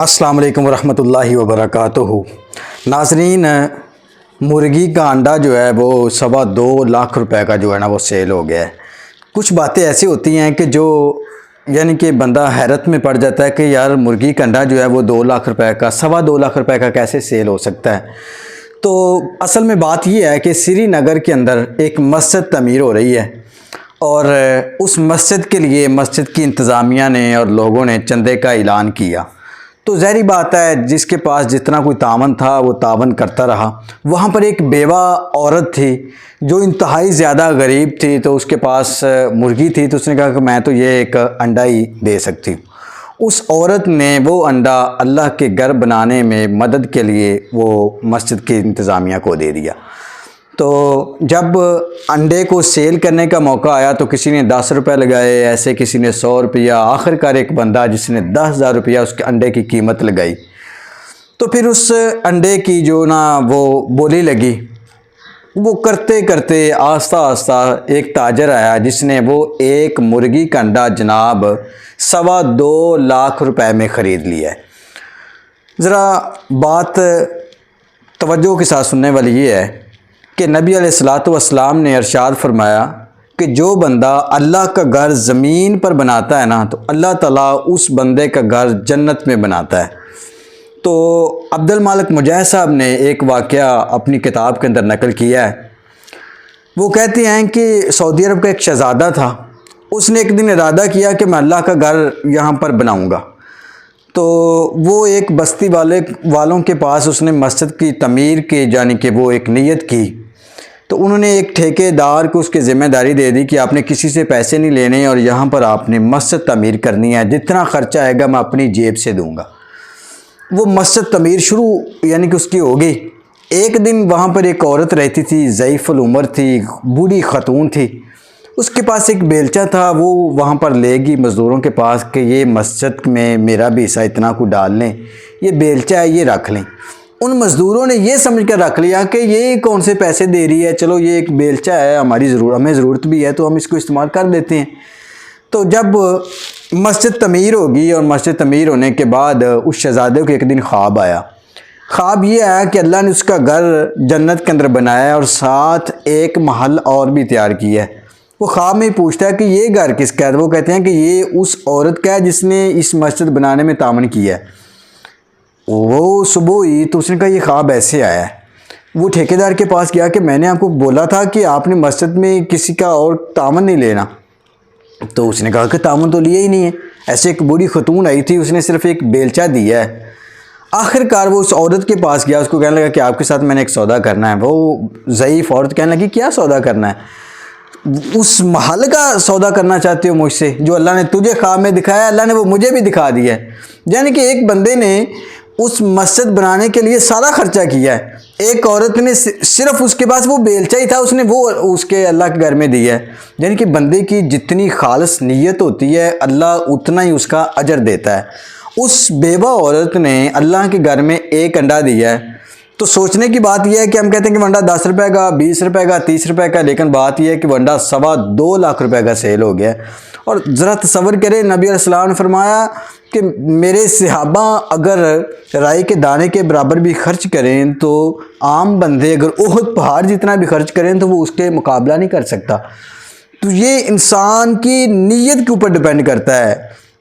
السلام علیکم ورحمۃ اللہ وبرکاتہ۔ ناظرین، مرغی کا انڈا جو ہے وہ 2.25 لاکھ روپے کا جو ہے نا وہ سیل ہو گیا ہے۔ کچھ باتیں ایسی ہوتی ہیں کہ جو یعنی کہ بندہ حیرت میں پڑ جاتا ہے کہ یار مرغی کا انڈا جو ہے وہ 2 لاکھ روپے کا 2.25 لاکھ روپے کا کیسے سیل ہو سکتا ہے۔ تو اصل میں بات یہ ہے کہ سری نگر کے اندر ایک مسجد تعمیر ہو رہی ہے اور اس مسجد کے لیے مسجد کی انتظامیہ نے اور لوگوں نے چندے کا اعلان کیا۔ تو ظاہری بات ہے جس کے پاس جتنا کوئی تعاون تھا وہ تعاون کرتا رہا۔ وہاں پر ایک بیوہ عورت تھی جو انتہائی زیادہ غریب تھی، تو اس کے پاس مرغی تھی، تو اس نے کہا کہ میں تو یہ ایک انڈا ہی دے سکتی ہوں۔ اس عورت نے وہ انڈا اللہ کے گھر بنانے میں مدد کے لیے وہ مسجد کی انتظامیہ کو دے دیا۔ تو جب انڈے کو سیل کرنے کا موقع آیا تو کسی نے 10 روپے لگائے، ایسے کسی نے 100 روپیہ، آخر کار ایک بندہ جس نے 10,000 روپیہ اس کے انڈے کی قیمت لگائی۔ تو پھر اس انڈے کی جو نا وہ بولی لگی، وہ کرتے کرتے آہستہ آہستہ ایک تاجر آیا جس نے وہ ایک مرغی کا انڈا جناب 2.25 لاکھ روپے میں خرید لیا ہے۔ ذرا بات توجہ کے ساتھ سننے والی یہ ہے کہ نبی علیہ الصلوۃ والسلام نے ارشاد فرمایا کہ جو بندہ اللہ کا گھر زمین پر بناتا ہے نا تو اللہ تعالیٰ اس بندے کا گھر جنت میں بناتا ہے۔ تو عبد المالک مجاہد صاحب نے ایک واقعہ اپنی کتاب کے اندر نقل کیا ہے۔ وہ کہتے ہیں کہ سعودی عرب کا ایک شہزادہ تھا، اس نے ایک دن ارادہ کیا کہ میں اللہ کا گھر یہاں پر بناؤں گا۔ تو وہ ایک بستی والوں کے پاس اس نے مسجد کی تعمیر کی یعنی کہ وہ ایک نیت کی۔ تو انہوں نے ایک ٹھیکیدار کو اس کی ذمہ داری دے دی کہ آپ نے کسی سے پیسے نہیں لینے اور یہاں پر آپ نے مسجد تعمیر کرنی ہے، جتنا خرچہ آئے گا میں اپنی جیب سے دوں گا۔ وہ مسجد تعمیر شروع یعنی کہ اس کی ہو گئی۔ ایک دن وہاں پر ایک عورت رہتی تھی، ضعیف العمر تھی، بوڑھی خاتون تھی، اس کے پاس ایک بیلچہ تھا۔ وہ وہاں پر لے گی مزدوروں کے پاس کہ یہ مسجد میں میرا بھی حصہ اتنا کو ڈال لیں، یہ بیلچہ ہے یہ رکھ لیں۔ ان مزدوروں نے یہ سمجھ کر رکھ لیا کہ یہ کون سے پیسے دے رہی ہے، چلو یہ ایک بیلچہ ہے، ہمیں ضرورت بھی ہے تو ہم اس کو استعمال کر دیتے ہیں۔ تو جب مسجد تعمیر ہوگی اور مسجد تعمیر ہونے کے بعد اس شہزادے کو ایک دن خواب آیا۔ خواب یہ آیا کہ اللہ نے اس کا گھر جنت کے اندر بنایا ہے اور ساتھ ایک محل اور بھی تیار کیا ہے۔ وہ خواب میں پوچھتا ہے کہ یہ گھر کس کا ہے؟ وہ کہتے ہیں کہ یہ اس عورت کا ہے جس نے اس مسجد بنانے میں تعاون کیا ہے۔ وہ صبح ہوئی تو اس نے کہا یہ خواب ایسے آیا ہے۔ وہ ٹھیکیدار کے پاس گیا کہ میں نے آپ کو بولا تھا کہ آپ نے مسجد میں کسی کا اور تعاون نہیں لینا۔ تو اس نے کہا کہ تعاون تو لیا ہی نہیں ہے، ایسے ایک بوڑھی خاتون آئی تھی، اس نے صرف ایک بیلچہ دیا ہے۔ آخر کار وہ اس عورت کے پاس گیا، اس کو کہنے لگا کہ آپ کے ساتھ میں نے ایک سودا کرنا ہے۔ وہ ضعیف عورت کہنے لگی کیا سودا کرنا ہے؟ اس محل کا سودا کرنا چاہتے ہو مجھ سے؟ جو اللہ نے تجھے خواب میں دکھایا اللہ نے وہ مجھے بھی دکھا دیا ہے۔ یعنی کہ ایک بندے نے اس مسجد بنانے کے لیے سارا خرچہ کیا ہے، ایک عورت نے صرف اس کے پاس وہ بیلچہ ہی تھا، اس نے وہ اس کے اللہ کے گھر میں دیا ہے۔ یعنی کہ بندے کی جتنی خالص نیت ہوتی ہے اللہ اتنا ہی اس کا اجر دیتا ہے۔ اس بیوہ عورت نے اللہ کے گھر میں ایک انڈا دیا ہے۔ تو سوچنے کی بات یہ ہے کہ ہم کہتے ہیں کہ ونڈا 10 روپے کا، 20 روپے کا، 30 روپے کا، لیکن بات یہ ہے کہ ونڈا 2.25 لاکھ روپے کا سیل ہو گیا۔ اور ذرا تصور کریں، نبی علیہ السلام نے فرمایا کہ میرے صحابہ اگر رائی کے دانے کے برابر بھی خرچ کریں تو عام بندے اگر احد پہاڑ جتنا بھی خرچ کریں تو وہ اس کے مقابلہ نہیں کر سکتا۔ تو یہ انسان کی نیت کے اوپر ڈیپینڈ کرتا ہے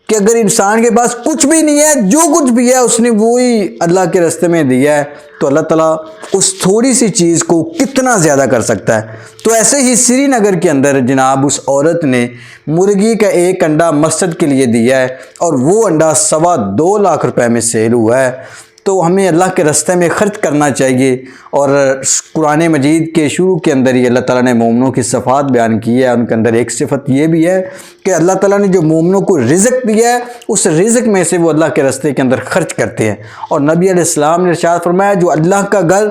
کہ اگر انسان کے پاس کچھ بھی نہیں ہے، جو کچھ بھی ہے اس نے وہی اللہ کے راستے میں دیا ہے، تو اللہ تعالیٰ اس تھوڑی سی چیز کو کتنا زیادہ کر سکتا ہے۔ تو ایسے ہی سری نگر کے اندر جناب اس عورت نے مرغی کا ایک انڈا مسجد کے لیے دیا ہے اور وہ انڈا 2.25 لاکھ روپے میں سیل ہوا ہے۔ تو ہمیں اللہ کے راستے میں خرچ کرنا چاہیے۔ اور قرآن مجید کے شروع کے اندر ہی اللہ تعالیٰ نے مومنوں کی صفات بیان کی ہے، ان کے اندر ایک صفت یہ بھی ہے کہ اللہ تعالیٰ نے جو مومنوں کو رزق دیا ہے اس رزق میں سے وہ اللہ کے راستے کے اندر خرچ کرتے ہیں۔ اور نبی علیہ السلام نے ارشاد فرمایا جو اللہ کا گھر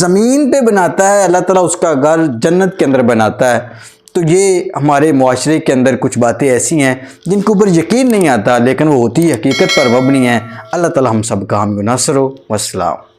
زمین پہ بناتا ہے اللہ تعالیٰ اس کا گھر جنت کے اندر بناتا ہے۔ تو یہ ہمارے معاشرے کے اندر کچھ باتیں ایسی ہیں جن کے اوپر یقین نہیں آتا، لیکن وہ ہوتی حقیقت پر مبنی ہیں۔ اللہ تعالیٰ ہم سب کا حامی و ناصر ہو۔ والسلام۔